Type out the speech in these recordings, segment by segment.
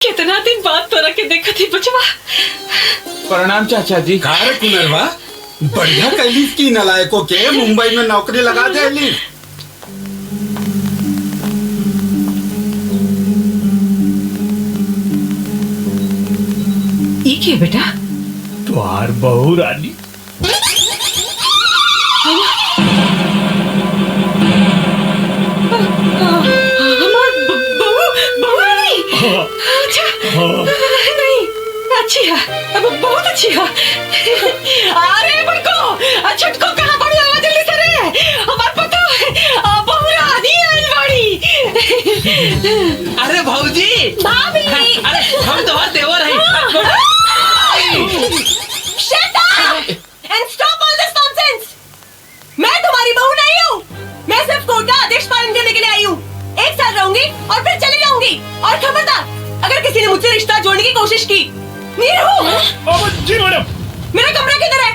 कितना दिन बाद तोरा के देखा थी बचवा। प्रणाम चाचा जी। कार कुनरवा बढ़िया कैली की नलायकों के मुंबई में नौकरी लगा देली। ई के बेटा तुहार बहू रानी। हमार बहू रानी। अच्छा नहीं अच्छी है, अब बहुत अच्छी है। अरे बड़को छटको कहाँ बड़ी आवाज जल्दी से रे, हमार पता है बहू रानी आई बड़ी। अरे भाऊजी। भाभी। अरे हम तुम्हारे देवर हैं। Shut up and stop all this nonsense. मैं तुम्हारी बहू नहीं हूँ, मैं सिर्फ कोर्ट का आदेश पालन करने के लिए आई हूँ। 1 साल रहूंगी और फिर चली जाऊंगी। और खबरदार अगर किसी ने मुझसे रिश्ता जोड़ने की कोशिश की। जी मैडम। मेरा कमरा किधर है?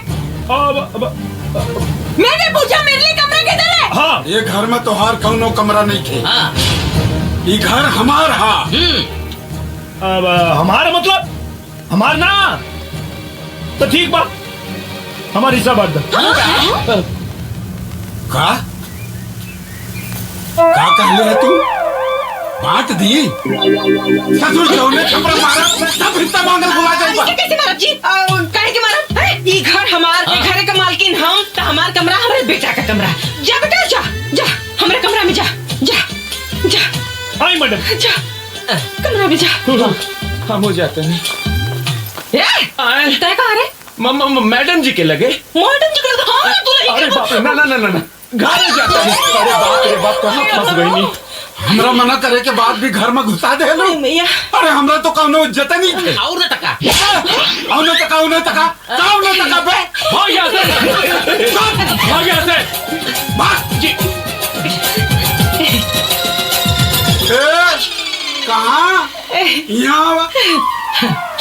मैंने पूछा मेरे लिए कमरा किधर है? हाँ। ये घर में तोहार कौनो कमरा नहीं थे। हाँ। ये घर हमार हा। अब हमारा मतलब हमार ना तो ठीक बा, हमारी हिस्सा बांट दो। का कहले है तू? बांट दी? ससुर क्यों ने छपरा मारा सब हिस्सा मांगल हुआ जाएगा। कैसे मारा जी? काहे के मारा? ये घर हमार, ये घर का मालकिन हम, तो हमार कमरा हमारे बेटा का कमरा। जा बेटा जा जा हमारे कमरा में जा जा जा। आई मैडम। जा कमरा में जा। हम हो जाते हैं। तय कहाँ रे? मैडम जी के लगे। मैडम जी के लगे? हाँ तू नहीं। अरे बाप रे, ना ना ना ना घर जाता है। अरे बाप रे बाप, कहाँ फंस गई नहीं। हमरा मना करे के बाद भी घर में घुसा दे लो। मैया अरे हमरा तो कौनो इज्जत नहीं थे। और न टका। औने तका बे। भाग यहाँ से। भाग यहाँ से। भाग। जी। कहाँ? यहाँ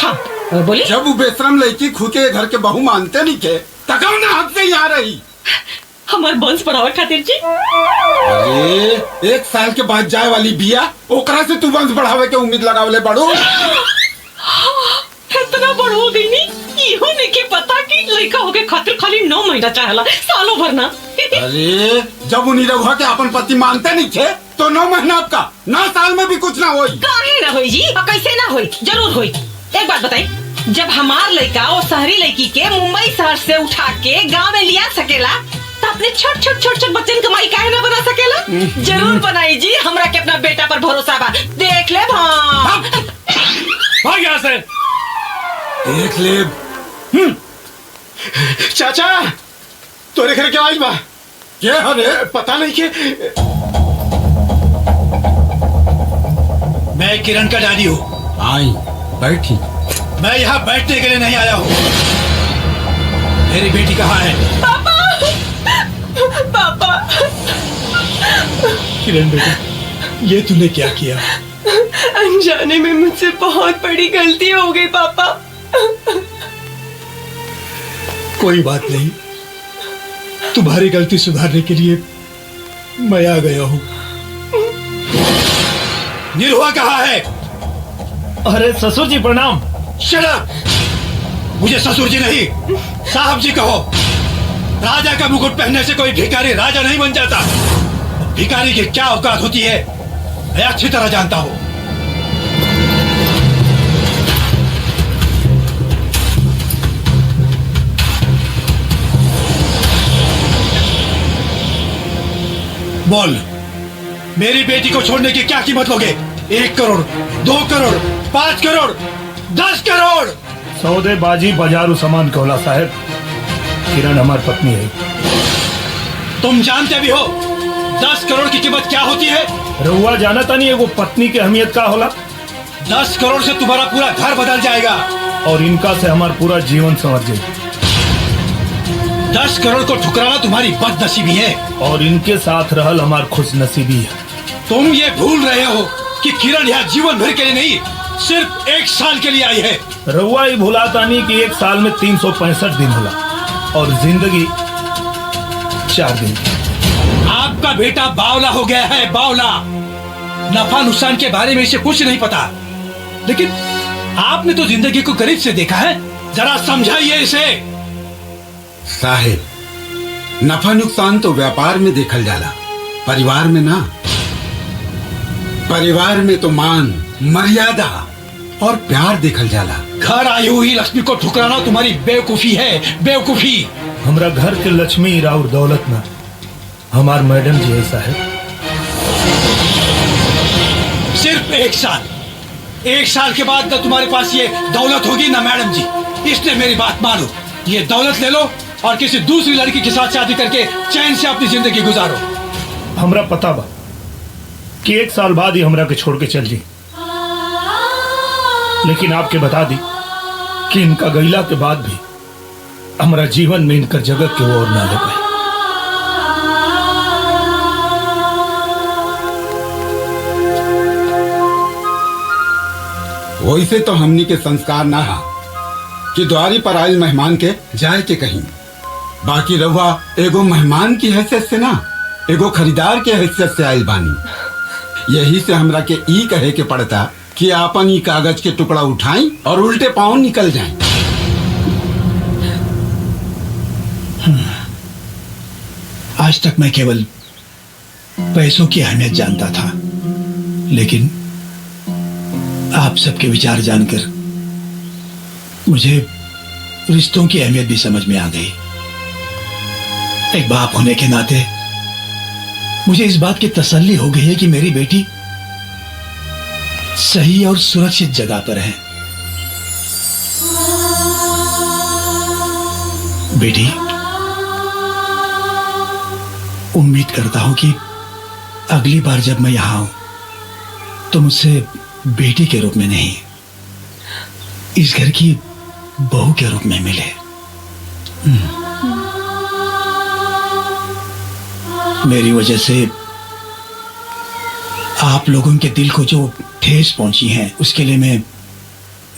हाँ बोली। जब वो बेशरम लड़की खुद के घर के बहू मानते नहीं थे, तकाव ना हद से यहाँ रही। हमार वंश बढ़ावे खातिर जी। अरे 1 साल के बाद जाए वाली बिया, ओकरा से तू वंश बढ़ावे के उम्मीद लगावले बड़ो। इतना बड़ हो गई नी, इहो नहीं के पता कि लड़का होके खातिर खाली 9 महीना चाहला, सालों भर ना। अरे जब उन्हीं रघुआ के अपन पति मानते नहीं थे, तो 9 महीना आपका 9 साल में भी कुछ ना होई। काहे ना होई जी? और कैसे ना होई? जरूर होई। एक बात बताई, जब हमार लड़का और शहरी लड़की के मुंबई शहर से उठा के गांव में लिया सकेला, तो अपने छोट बच्चन कमाई काहे ना बना सकेला? जरूर बनाई जी, हमरा के अपना बेटा पर भरोसा बा। देख ले भाग यहाँ से। देख ले। चाचा तोरे घर के आई बा। क्या हरे? पता नहीं के। मैं किरण का डैडी हूँ। आई बैठी। मैं यहाँ बैठने के लिए नहीं आया हूँ। मेरी बेटी कहाँ है? पापा। किरण बेटा, ये तूने क्या किया? अनजाने में मुझसे बहुत बड़ी गलती हो गई पापा। कोई बात नहीं, तुम्हारी गलती सुधारने के लिए मैं आ गया हूँ। निरुआ कहाँ है? अरे ससुर जी प्रणाम। Shut up! मुझे ससुर जी नहीं, साहब जी कहो। राजा का मुकुट पहनने से कोई भिखारी राजा नहीं बन जाता। भिखारी की क्या औकात होती है मैं अच्छी तरह जानता हूँ। बोल, मेरी बेटी को छोड़ने की क्या कीमत लोगे? 1 करोड़, 2 करोड़, 5 करोड़, 10 करोड़? सौदेबाजी बाजारू सामान कहला साहब। किरण हमारी पत्नी है। तुम जानते भी हो 10 करोड़ की कीमत क्या होती है? रहुआ जानता नहीं है वो पत्नी की अहमियत का होला। 10 करोड़ से तुम्हारा पूरा घर बदल जाएगा। और इनका से हमारा पूरा जीवन संवर जाए। 10 करोड़ को ठुकराना तुम्हारी बदनसीबी है। और इनके साथ रहल हमार खुश नसीबी है। तुम ये भूल रहे हो कि किरण यहाँ जीवन भर के लिए नहीं, सिर्फ 1 साल के लिए आई है। रहुआ ही भुलाता नहीं कि 1 साल में 365 दिन होला और जिंदगी 4 दिन। आपका बेटा बावला हो गया है, बावला। नफा नुकसान के बारे में इसे कुछ नहीं पता। लेकिन आपने तो जिंदगी को करीब से देखा है, जरा समझाइए इसे। साहेब, नफा नुकसान तो व्यापार में देखल जाला, परिवार में ना। परिवार में तो मान, मर्यादा और प्यार देखल जाला। घर आई हुई लक्ष्मी को ठुकराना तुम्हारी बेवकूफी है, बेवकूफी। हमरा घर के लक्ष्मी राउर दौलत ना, हमार मैडम जी ऐसा है। सिर्फ 1 साल के बाद ना तुम्हारे पास ये दौलत होगी ना मैडम जी। इसलिए मेरी बात मानो, ये दौलत ले लो और किसी दूसरी लड़की के साथ शादी करके चैन से अपनी जिंदगी गुजारो। हमरा पता बा कि 1 साल बाद ही हमरा के छोड़ के चल जी, लेकिन आपके बता दी कि इनका गैला के बाद भी हमारा जीवन में इनकर जगत के ओर ना ले पाए। वैसे तो हमनी के संस्कार ना हा कि द्वारी पर आयल मेहमान के जाए के कहीं। बाकी रहुआ एगो मेहमान की हैसियत से ना, एगो खरीदार के हैसियत से आयल बानी। यही से हमरा के ई कहे के पड़ता कि आपन ई कागज के टुकड़ा उठाएं और उल्टे पांव निकल जाएं। आज तक मैं केवल पैसों की अहमियत जानता था, लेकिन आप सबके विचार जानकर मुझे रिश्तों की अहमियत भी समझ में आ गई। एक बाप होने के नाते मुझे इस बात की तसल्ली हो गई है कि मेरी बेटी सही और सुरक्षित जगह पर है। बेटी, उम्मीद करता हूं कि अगली बार जब मैं यहां आऊं तो मुझसे बेटी के रूप में नहीं, इस घर की बहू के रूप में मिले। मेरी वजह से आप लोगों के दिल को जो ठेस पहुंची है उसके लिए मैं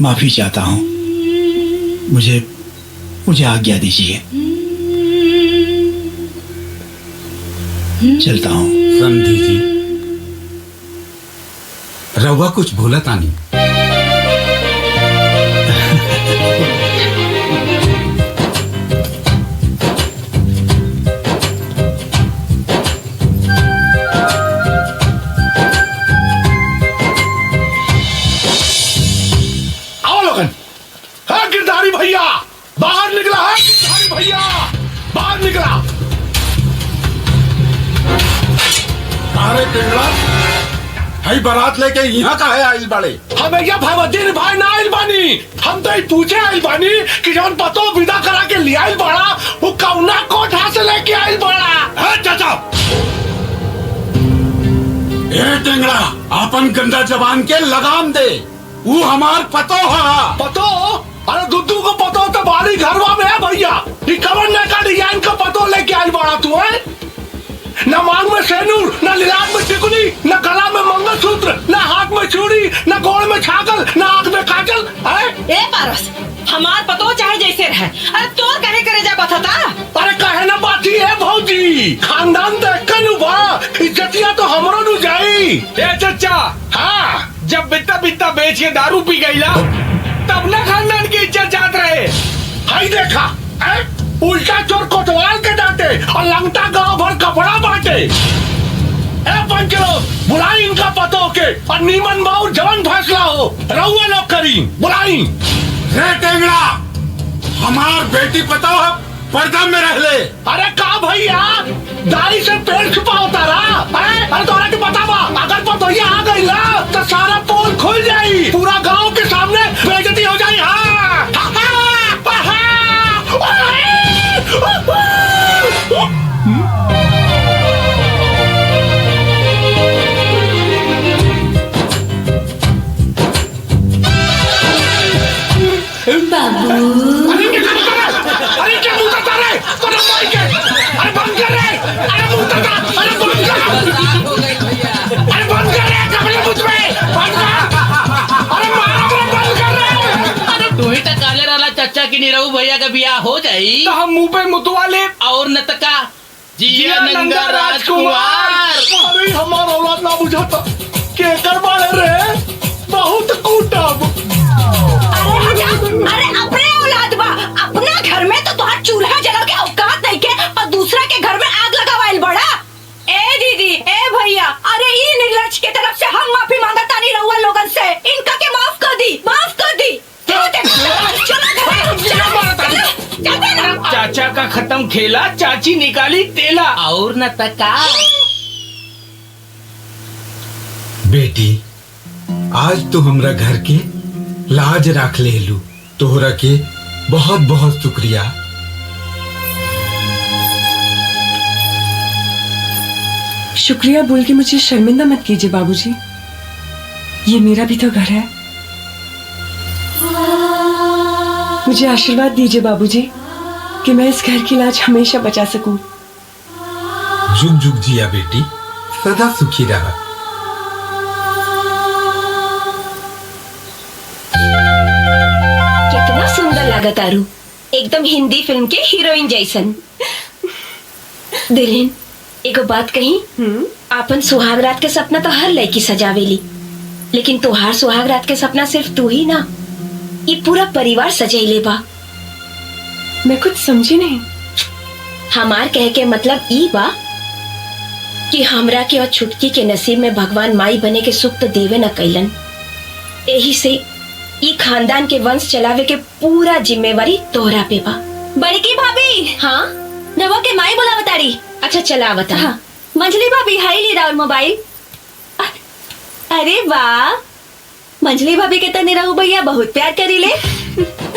माफी चाहता हूं। मुझे आज्ञा दीजिए, चलता हूं। समझी जी, रहुआ कुछ भूला तानी। आओ लोगन। हाँ गिरधारी भैया बाहर निकला है, गिरधारी भैया बाहर निकला। अरे टेंगड़ा, हई बारात लेके यहाँ का है आइल बाड़े? हमें क्या भगवतीन भाई ना आइल बानी, हम तो पूछे आइल बानी कि जौन पतो विदा करा के ले आइल बड़ा वो कौना कोठा से लेके आइल बड़ा है। चाचा ए टेंगड़ा, अपन गंदा जबान के लगाम दे। वो हमार पतो हा। पतो? अरे दुद्दू को पतो तो बाली घरवा में है भैया। ये कवर ने का डिजाइन का पतो लेके आइल बड़ा तू है? न मांग में सेनूर, न लिलाट में टिकुली, न गला में मंगलसूत्र, न हाथ में चूड़ी, न गोड़ में छागल, न आंख में काजल है। ए पारस, हमार पतो चाहे जैसे रहे, अरे तोर कहे करे जा बता। अरे कहे ना बाती है भौजी, खानदान देख के नु बा, इज्जतिया तो हमरो नु जाई। ए चचा, हाँ, जब बित्ता बित्ता बेच के दारू पी गईला तब ना खानदान की इज्जत जात रहे। हाई देखा है? उल्टा चोर कोतवाल के डांटे और लंगटा गांव भर कपड़ा बांटे। ए पंचलो, बुलाई इनका पतो के और नीमन बाऊ जवन फैसला हो रहुआ लोग करी, बुलाई। रे टेंगड़ा, हमार बेटी पता है पर्दा में रह ले। अरे का भैया, दाढ़ी से पेड़ छुपा होता रहा है? अरे तोरा के बतावा, अगर पतोहिया आ गई ना तो सारा पोल खुल जाई, पूरा गांव के सामने बेइज्जती हो जाई। हाँ बाबू, अरे क्या मुंह तता रे? अरे मार के, अरे बंद कर रे, अरे मुंह तता, अरे बंद कर, अरे बंद कर रे, कपड़े मुझ में बंद कर, अरे मारा बंद कर रे। अरे तू ही तो काले वाला चचा की निरहू भैया का ब्याह हो जाई तो हम मुंह पे मुतवा ले और न तका जिया नंगा राजकुमार। अरे हमारा औलाद ना बुझाता, के कर बाड़े रे, बहुत कूटा खत्म खेला, चाची निकाली तेला। और न तका। बेटी, आज तो हमरा घर के लाज राख ले लू। तोहरा के बहुत बहुत शुक्रिया। शुक्रिया बोल के मुझे शर्मिंदा मत कीजिए बाबूजी। ये मेरा भी तो घर है। मुझे आशीर्वाद दीजिए बाबूजी कि मैं इस घर की लाज हमेशा बचा सकूं। जुग जुग जिया बेटी, सदा सुखी रहा। कितना सुंदर लागत आरू, एकदम हिंदी फिल्म के हीरोइन जैसन। दुल्हन, एगो बात कही, आपन सुहाग रात के सपना तो हर लड़की सजावेली, लेकिन तोहार सुहाग रात के सपना सिर्फ तू ही ना, ये पूरा परिवार सजैले बा। मैं कुछ समझी नहीं। हमार कह के मतलब ई बा कि हमरा के और छुटकी के नसीब में भगवान माई बने के सुख तो देवे न कैलन। यही से ई खानदान के वंश चलावे के पूरा जिम्मेवारी तोहरा पे बा। बड़की भाभी। हाँ, नवा के माई बोला बताड़ी। अच्छा चला बता। हाँ। मंजली भाभी, हाई ली राउर मोबाइल। अरे वाह, मंजली भाभी के तने रहू भैया बहुत प्यार करी ले।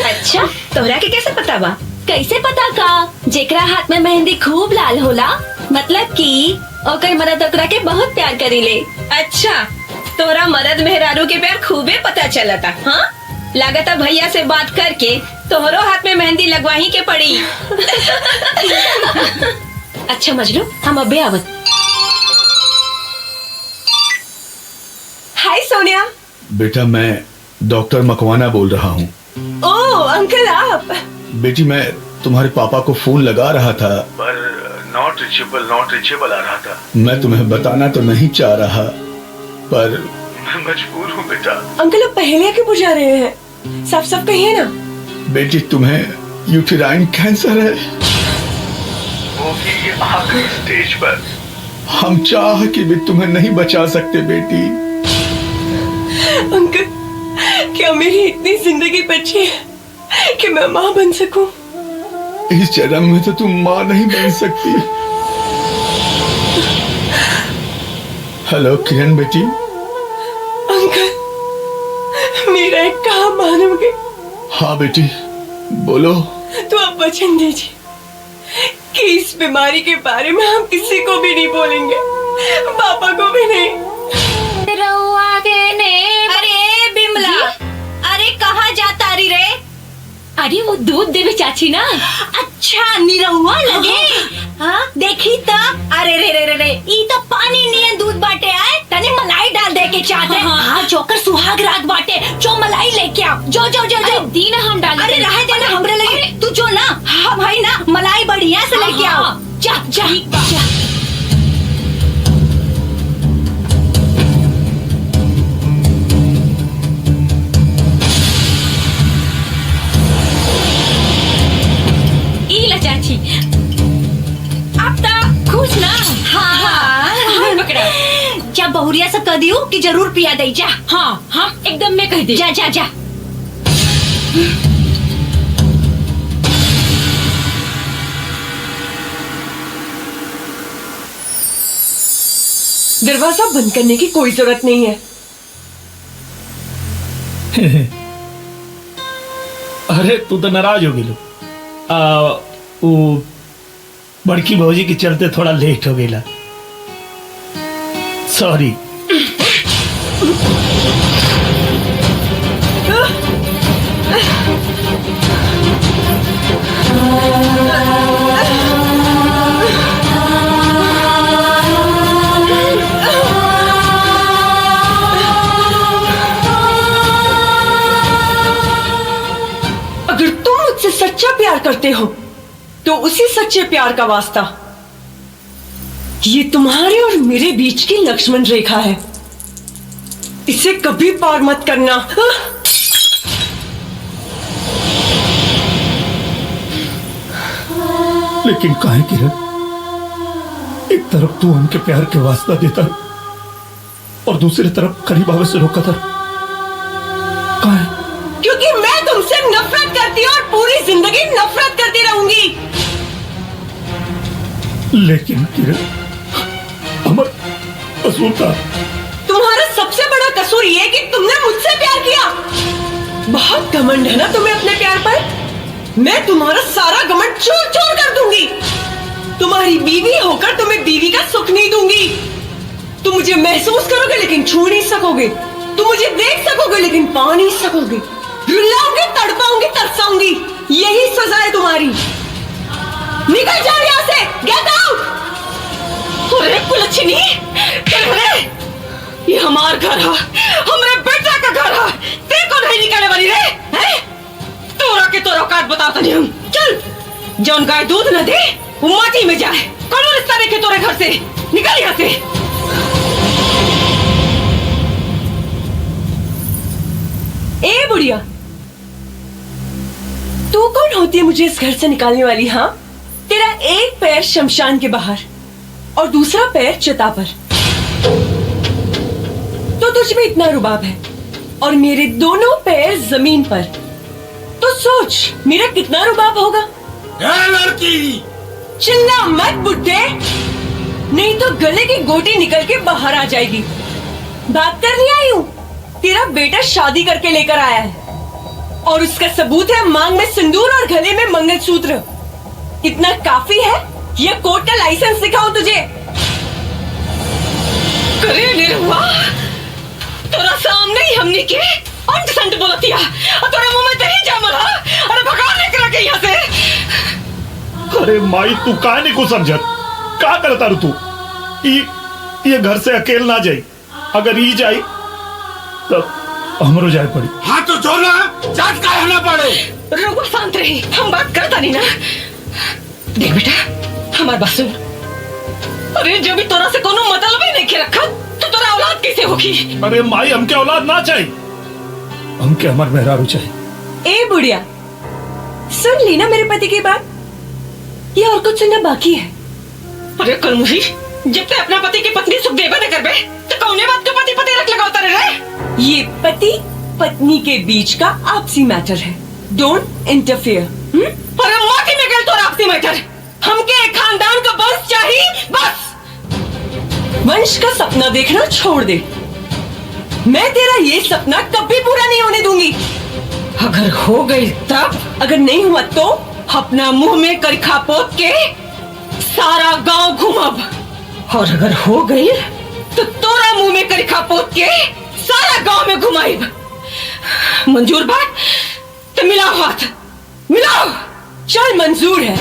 अच्छा, तोहरा के कैसे पता बा? कैसे पता का? जेकरा हाथ में मेहंदी खूब लाल होला, मतलब कि ओकर मरद ओकरा के बहुत प्यार करी ले। अच्छा, तोरा मरद मेहरारू के प्यार खूबे पता चलता। हाँ, लागता भैया से बात करके तोहरो हाथ में मेहंदी लगवाही के पड़ी। अच्छा मजनू, हम अबे आवत। हाय सोनिया। बेटा, मैं डॉक्टर मकवाना बोल रहा हूँ। ओह अंकल, आप? बेटी, मैं तुम्हारे पापा को फोन लगा रहा था पर नॉट रिचेबल आ रहा था। मैं तुम्हें बताना तो नहीं चाह रहा पर मैं मजबूर हूँ बेटा। अंकल, आप पहेलियां क्यों बुझा रहे हैं? साफ साफ कहिए ना। बेटी, तुम्हें यूटेराइन कैंसर है, वो भी आखिरी स्टेज पर। हम चाह के भी तुम्हें नहीं बचा सकते बेटी। अंकल, क्या मेरी इतनी जिंदगी बची है कि मैं माँ बन सकूं? इस जन्म में तो तुम माँ नहीं बन सकती। हेलो किरण बेटी। अंकल, मेरा एक काम मानोगे? हाँ बेटी, बोलो। तो आप वचन दीजिए कि इस बीमारी के बारे में हम किसी को भी नहीं बोलेंगे, पापा को भी नहीं। अरे बिमला, अरे कहाँ जाता रही रे? अरे वो दूध देवे चाची ना। अच्छा, निरहुआ लगे। हाँ, देखी तो। अरे रे रे रे रे, ई तो पानी नहीं दूध बाटे आए, तने मलाई डाल दे के चाहते। हाँ, जोकर सुहाग रात बाटे, जो मलाई लेके आओ। जो जो जो जो दीना हम डाल। अरे रह देना हमरे लगे, तू जो ना, हाँ भाई ना, मलाई बढ़िया से लेके आओ। जा जा जा। चाची, अब तो खुश ना? हाँ, पकड़ा। क्या बहुरिया से कह दियो कि जरूर पिया दे जा। हाँ हाँ, एकदम मैं कह दे। जा जा जा। दरवाजा बंद करने की कोई जरूरत नहीं है। अरे तू तो नाराज हो गई। वो बड़की भौजी के चलते थोड़ा लेट हो गया, सॉरी। अगर तुम मुझसे सच्चा प्यार करते हो तो उसी सच्चे प्यार का वास्ता ये तुम्हारे और मेरे बीच की लक्ष्मण रेखा है, इसे कभी पार मत करना। लेकिन काहे किरण, एक तरफ तू उनके प्यार के वास्ता देता और दूसरी तरफ करीब आवे से रोका था। काहे? क्योंकि मैं तुमसे नफरत करती हूँ और पूरी जिंदगी नफरत करती रहूंगी। लेकिन किरण, हमारा कसूर था। तुम्हारा सबसे बड़ा कसूर ये कि तुमने मुझसे प्यार किया। बहुत घमंड है ना तुम्हें अपने प्यार पर। मैं तुम्हारा सारा घमंड चूर चूर कर दूंगी। तुम्हारी बीवी होकर तुम्हें बीवी का सुख नहीं दूंगी। तुम मुझे महसूस करोगे लेकिन छू नहीं सकोगे। तुम मुझे देख सकोगे लेकिन पा नहीं सकोगे। रुलाओगे, तड़पाऊंगी, तरसाऊंगी। यही सजा है तुम्हारी। निकल जाओ यहाँ से, गेट आउट। अरे कुलच्छनी, अरे ये हमार घर है, हमरे बेटा का घर है। ते को नहीं निकाले वाली रे, हैं? तोरा के तोरा औकात बताता नहीं हम। चल, जौन गाय दूध न दे वो माटी में जाए। कौन रिश्ता देखे तोरे घर से, निकल यहाँ से। ए बुढ़िया, तू कौन होती है मुझे इस घर से निकालने वाली? हाँ, तेरा एक पैर शमशान के बाहर और दूसरा पैर चिता पर। तो तुझ में इतना रुबाब है और मेरे दोनों पैर जमीन पर। तो सोच मेरा कितना रुबाब होगा। लड़की, चिल्ला मत बुड्ढे, नहीं तो गले की गोटी निकल के बाहर आ जाएगी। बात कर नहीं आई हूँ, तेरा बेटा शादी करके लेकर आया है और उसका सबूत है मांग में सिंदूर और गले में मंगलसूत्र। इतना काफी है? ये कोर्ट का लाइसेंस दिखाऊं तुझे? करे निरहुआ, तोरा सामने ही हमने के अंट संट बोलतिया और तोरे मुंह में दही जामल है। अरे भगा लेकर के यहाँ से। अरे माई, तू काहे नहीं को समझत? का करता रू तू? ये घर से अकेल ना जाई। अगर ई जाई तब हमरो जाए पड़ी। हाँ तो जो ना जात का होना पड़े। रुको, शांत रही, हम बात करता नहीं ना। देख बेटा, हमार बात सुन। अरे जो भी तोरा से कोनो मतलब ही नहीं रखा तो तोरा औलाद कैसे होगी? अरे माई, हमके औलाद ना चाहिए, हमके हमार मेहरारू चाहिए। ए बुढ़िया, सुन ली ना मेरे पति की बात? ये और कुछ सुनना बाकी है। अरे कलमुही, जब ते अपना पति की पत्नी सुख देबे न करबे तो कौने बात के पति पति रख लगावता रहे? ये पति पत्नी के बीच का आपसी मैटर है। Don't interfere. पर माटी में गल तोरा आपसी मैटर। हमके एक खानदान का वंश चाहिए, बस। वंश का सपना देखना छोड़ दे। मैं तेरा ये सपना कभी पूरा नहीं होने दूंगी। अगर हो गई तब, अगर नहीं हुआ तो अपना मुंह में करखा पोत के सारा गांव घूमब। और अगर हो गई तो तोरा मुंह में करखा पोत के सारा गांव में घुमाइब। मंजूर बात? तो मिलाओ हाथ, मिलाओ। चल, मंजूर है।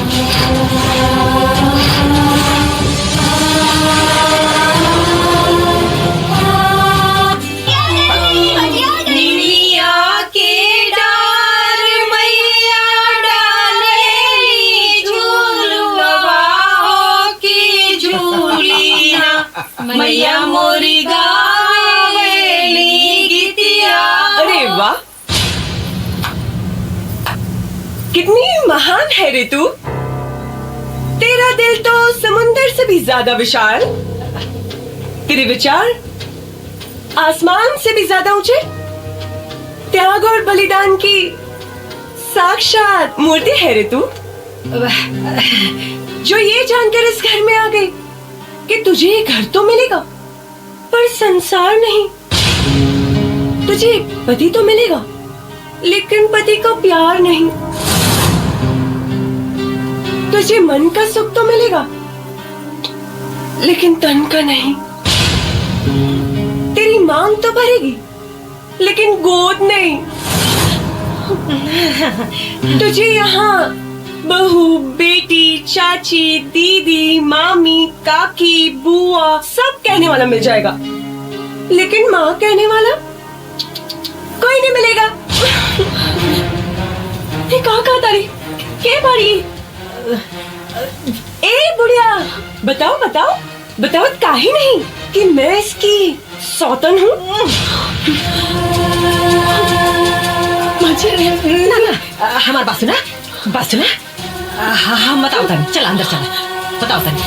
मैया मोरी गावेली गीतिया। अरे वाह, कितनी महान है रे तू। तेरा दिल तो समुंदर से भी ज्यादा विशाल, तेरे विचार आसमान से भी ज्यादा ऊंचे। त्याग और बलिदान की साक्षात मूर्ति है रे तू, जो ये जानकर इस घर में आ गई कि तुझे ये घर तो मिलेगा पर संसार नहीं। तुझे पति तो मिलेगा लेकिन पति का प्यार नहीं। तुझे मन का सुख तो मिलेगा लेकिन तन का नहीं। तेरी मांग तो भरेगी लेकिन गोद नहीं। तुझे यहाँ बहू, बेटी, चाची, दीदी, मामी, काकी, बुआ सब कहने वाला मिल जाएगा लेकिन माँ कहने वाला कोई नहीं मिलेगा। ये कहाँ तारी के बारी? ए बुढ़िया, बताओ बताओ बताओ, काहे नहीं कि मैं इसकी सौतन हूँ। ना ना, हमारी बात सुना, बात सुना। हाँ बताओ तनी, चल अंदर चल, बताओ तनी।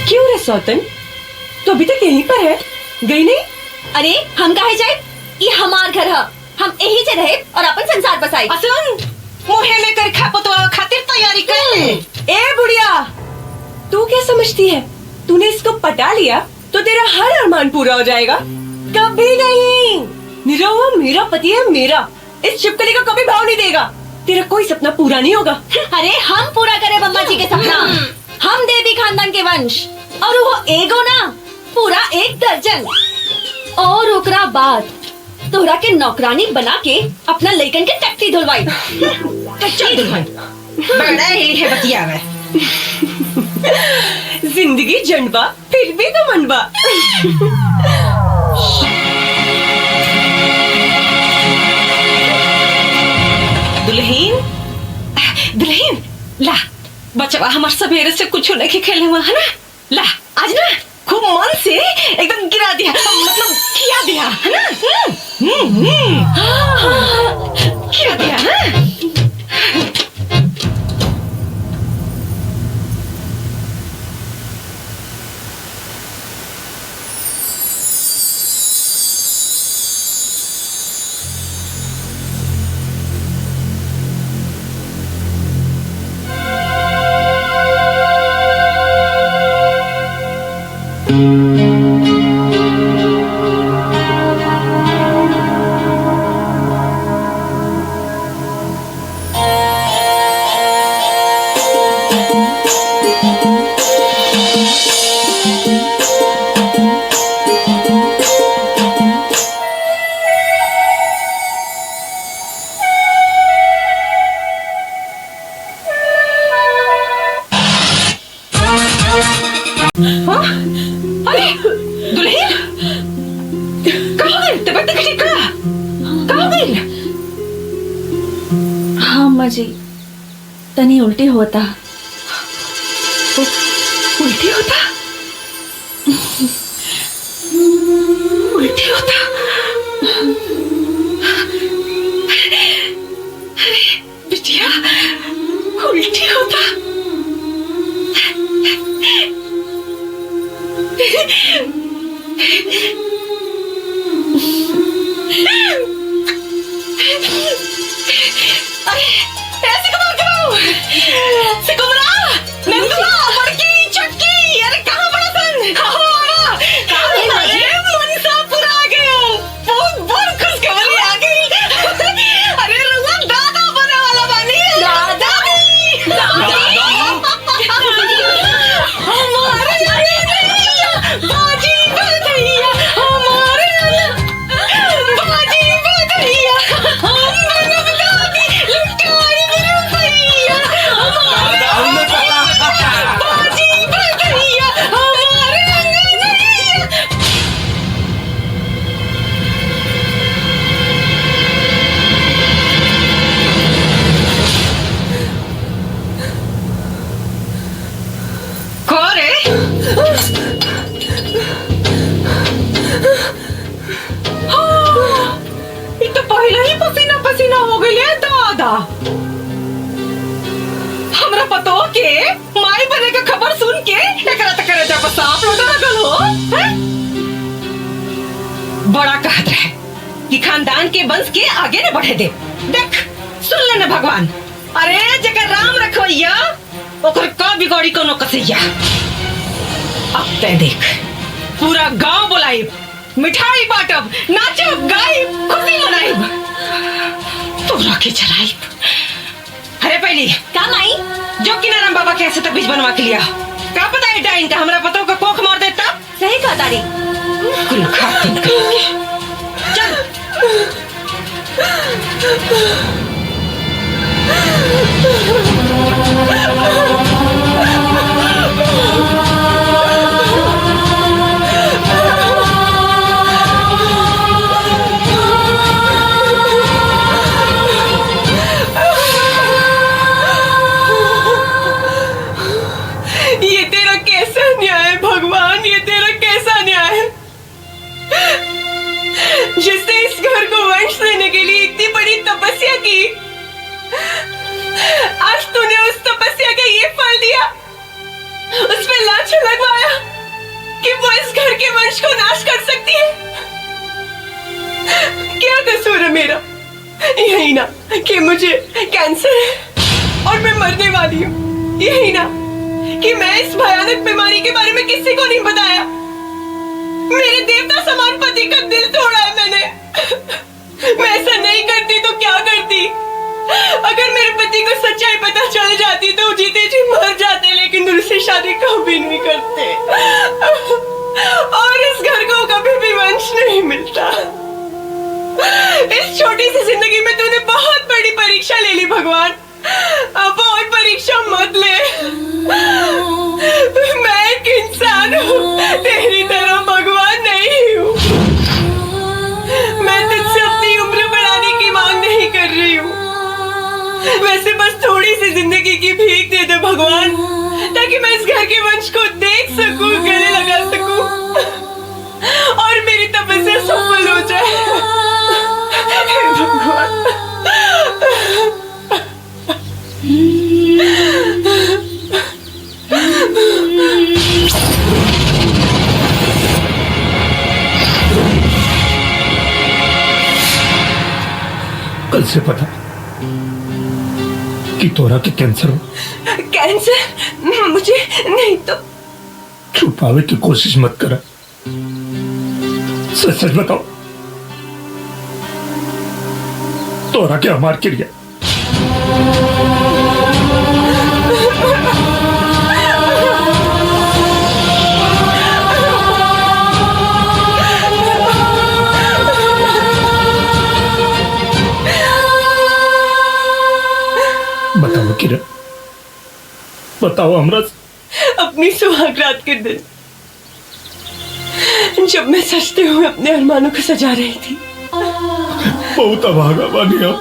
क्यों रे सौतन, तो अभी तक यहीं पर है, गई नहीं? अरे हम काहे जाए? ये हमार घर है, हम यही से रहे और अपन संसार बसाई। सुन, मुहे में कर खा पतवा खातिर तैयारी कर। ए बुढ़िया, तू क्या समझती है? तूने इसको पटा लिया तो तेरा हर अरमान पूरा हो जाएगा? कभी नहीं। निरहुआ मेरा पति है, मेरा। इस छिपकली का कभी भाव नहीं देगा। तेरा कोई सपना पूरा नहीं होगा। अरे हम पूरा करें बम्मा जी के सपना। हम देवी खानदान के वंश, और वो एगो ना, पूरा 1 दर्जन। और ओकरा बाद तोहरा के नौकरानी बना के अपना लइकन के टट्टी धुलवाई। टट्टी धुलवाई बड़ा हिली है बतिया में। जिंदगी जंडबा फिर भी तो मनबा। दुल्हीन, दुल्हीन ला, बचवा हमार सवेरे से कुछ नहीं खेले हुआ है ना। ला आज ना खूब मन से एकदम गिरा दिया, मतलब खिया दिया है ना। खिया दिया ना। अरे दुल्हीन कहाँ गई? तबीयत ठीक कहाँ गई? हाँ अम्मा जी, तनी उल्टी होता। उल्टी होता? उल्टी होता? अरे बिटिया, उल्टी होता? अरे ऐसे कमाओ सिकुमरा, नंदुआ, बड़की, चटकी, अरे कहाँ बड़ा सन? अरे मनसा पूरा आ गया, बहुत खुशखबरी आ गई। अरे रुआ दादा बने वाला बानी। बाजी बधैया हमारे, बाजी बधैया हम बनब दादी, लुटाई रुपैया हमारे, बाजी बधैया हमारे अंगनैया। कोरे तो पहले ही पसीना पसीना हो गई है दादा। हमरा पतो के माई बने का खबर सुन के एकरा तक करे जब सांप लौटा लगल हो हैं? बड़ा कहत रहे कि खानदान के वंश के आगे न बढ़े दे। देख सुन लेना भगवान, अरे जगह राम रखवैया ओकर का बिगड़ी कोनो कसैया। अब ते देख पूरा गांव बुलाइब, मिठाई बांटब, नाचब गाइब, खुशी मनाइब, तोरा के चलाइब। अरे पहली काम आई जो किनाराम बाबा के ऐसे तक बीज बनवा के लिया। क्या पता है डाइन का हमरा पतों का कोख मार देता। सही कहा तारी। कुल खातिन करेंगे। चल ये तेरा कैसा न्याय है भगवान, ये तेरा कैसा न्याय है? जिसने इस घर को वंश देने के लिए इतनी बड़ी तपस्या की, आज तूने उस तपस्या का ये फल दिया, उस पे लांछन लगवाया कि वो इस घर के वंश को नाश कर सकती है। क्या कसूर है मेरा? यही ना कि मुझे कैंसर है और मैं मरने वाली हूँ। यही ना कि मैं इस भयानक बीमारी के बारे में किसी को नहीं बताया। मेरे देवता समान पति का दिल तोड़ा है मैंने। मैं ऐसा नहीं करती तो क्या करती? अगर मेरे पति को सच्चाई पता चल जाती तो जीते जी मर जाते, लेकिन उनसे शादी कभी नहीं करते और इस घर को कभी भी वंश नहीं मिलता। इस छोटी सी जिंदगी में तूने बहुत बड़ी परीक्षा ले ली भगवान। अब और परीक्षा मत ले। मैं एक इंसान हूँ, तेरी तरह भगवान नहीं हूँ। मैं तुझसे अपनी उम्र बढ़ाने की मांग नहीं कर रही हूँ। वैसे बस थोड़ी सी जिंदगी की भीख दे दे भगवान, ताकि मैं इस घर के वंश को देख सकूं, गले लगा सकूं और मेरी तपस्या सफल हो जाए। हे भगवान। कल से पता कि तोरा के कैंसर हो। कैंसर? मुझे नहीं तो। छुपावे की कोशिश मत करा, सच सच बताओ, तोरा के हमार क्रिया। बताओ किरण, बताओ हमरा। अपनी सुहाग रात के दिन जब मैं सजते हुए अपने अरमानों को सजा रही थी। बहुत अभागा बानी हम,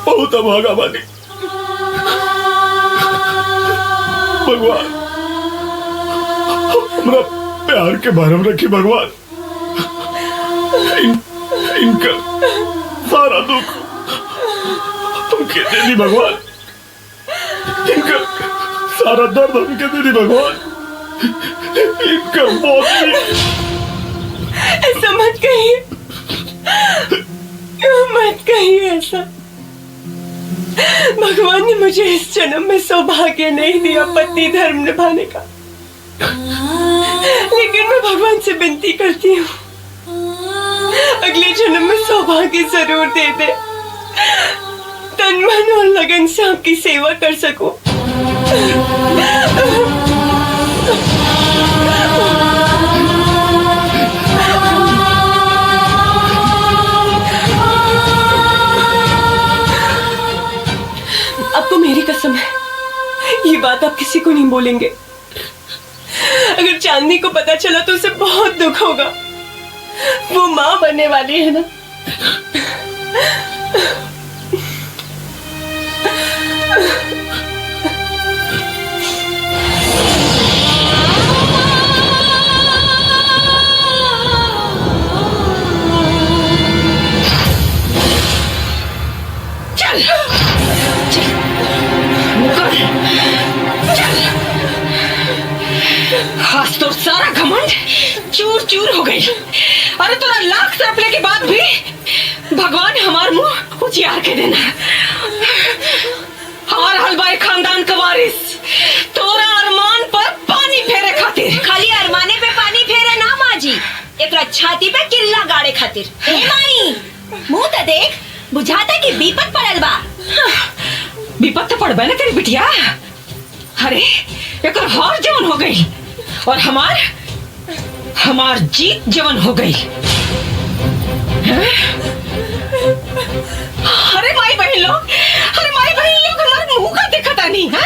बहुत अभागा बानी। भगवान हमरा प्यार के भरम रखी भगवान। इनका सारा दुख हमके दे दी भगवान। इनका सारा दर्द हमके दे दी भगवान। इनका मौत भी। ऐसा मत कहिए, मत कहिए ऐसा। भगवान ने मुझे इस जन्म में सौभाग्य नहीं दिया पति धर्म निभाने का, लेकिन मैं भगवान से विनती करती हूँ अगले जन्म में सौभाग्य जरूर दे दे, तन मन और लगन से आपकी सेवा कर सकूं। आपको मेरी कसम है, ये बात आप किसी को नहीं बोलेंगे। अगर चांदनी को पता चला तो उसे बहुत दुख होगा। वो माँ बनने वाली है ना। चल चल, आज तो सारा घमंड चूर चूर हो गई। अरे तोरा लाख सपने के बाद भी भगवान हमार मुंह उजियार के देना। हमार हलवाई खानदान का वारिस तोरा अरमान पर पानी फेरे खातिर। खाली अरमाने पे पानी फेरे ना माँ जी, एक छाती पे किल्ला गाड़े खातिर। हे माई, मुंह तो देख, बुझाता कि विपत पड़ल बा। विपत तो पड़बे ना तेरी बिटिया। अरे एक हार जवन हो गई और हमार जीत जवन हो गई। अरे माई बहन लोग, हमारे मुंह का दिखता नहीं है।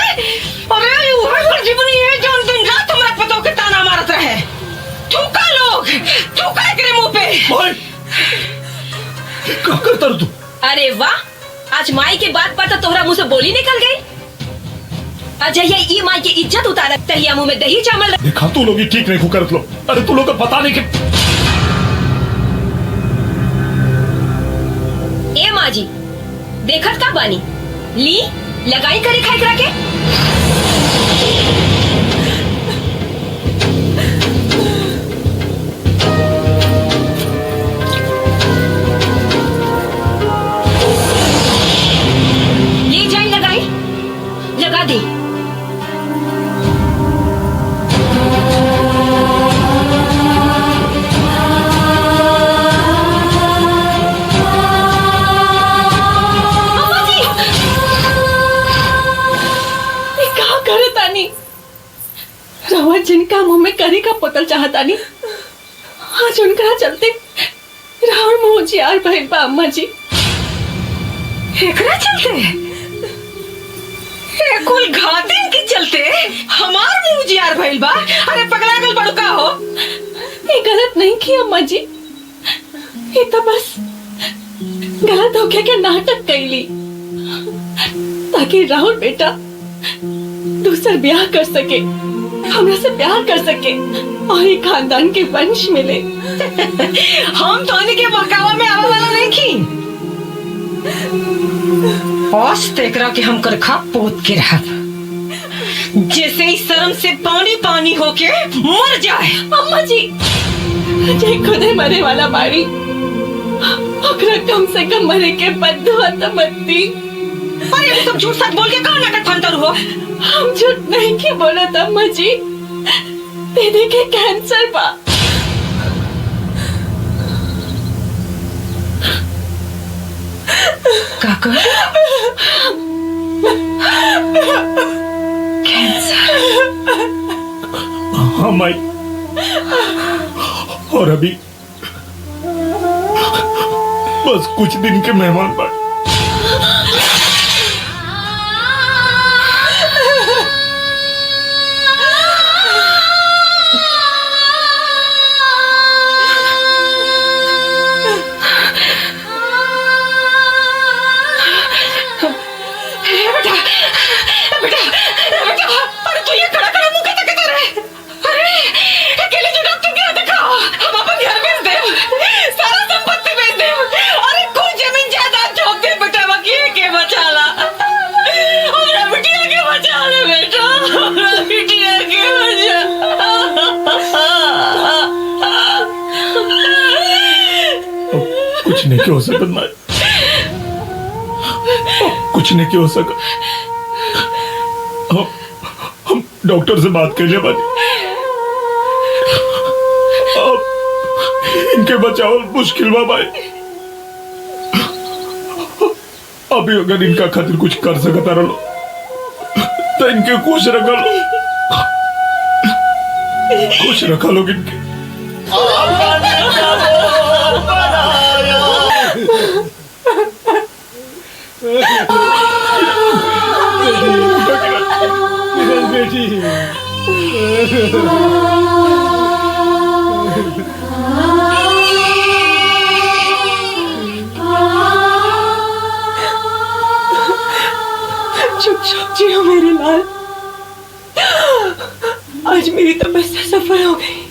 अरे वो जीवनी है जो दिन रात हमारा पतों के ताना मारत रहे। थूका लोग, थूका एकरे मुंह पे। क्या करता तू? अरे वाह, आज माई के बात पर तो तोहरा मुंह से बोली निकल गई। अजय ये माई की इज्जत उतारत तहिया मुंह में दही चावल। देखा तू लोग ठीक नहीं करत लो। अरे तू लोग को पता नहीं कि ए माँ जी देखत का बानी, ली लगाई करे खाई करा के। नहीं रवा जिनका मुंह में करी का पोतल चाहता नहीं आज उनका चलते रावण मुंह जियार भइल बा अम्मा जी। एकरा चलते ए कुल घातिन के चलते हमार मुंह जियार भइल बा। अरे पगला गल बड़ू का हो? ये गलत नहीं की अम्मा जी, ये तो बस गलत होके के नाटक कैली ताकि राहुल बेटा दूसर ब्याह कर सके, हमरा से प्यार कर सके और ये खानदान के वंश मिले। हम तो के बहकावा में आवा वाला नहीं की। औस तेकरा के हम कर खा पोत के रहब जैसे ही शर्म से पानी पानी होके मर जाए। अम्मा जी जे खुदे मरे वाला बाड़ी ओकरा कम से कम मरे के बदुआ तो मत दी। अरे ये सब झूठ सच बोल के कहाँ नाटक फंतर हो? हम झूठ नहीं के बोलत अम्मा जी, दीदी के कैंसर बा। काका कैंसर? हाँ माई, और अभी बस कुछ दिन के मेहमान बा। कुछ नहीं हो सकता माई, कुछ नहीं हो सका। हम डॉक्टर से बात कर लिया बानी, अब इनके बचाव मुश्किल बा भाई। अभी अगर इनका खातिर कुछ कर सकता रहो तो इनके खुश रखा लो, खुश रखा लोग इनके। बेटी चुप चुप जियो मेरे लाल, आज मेरी तपस्या सफल हो गई।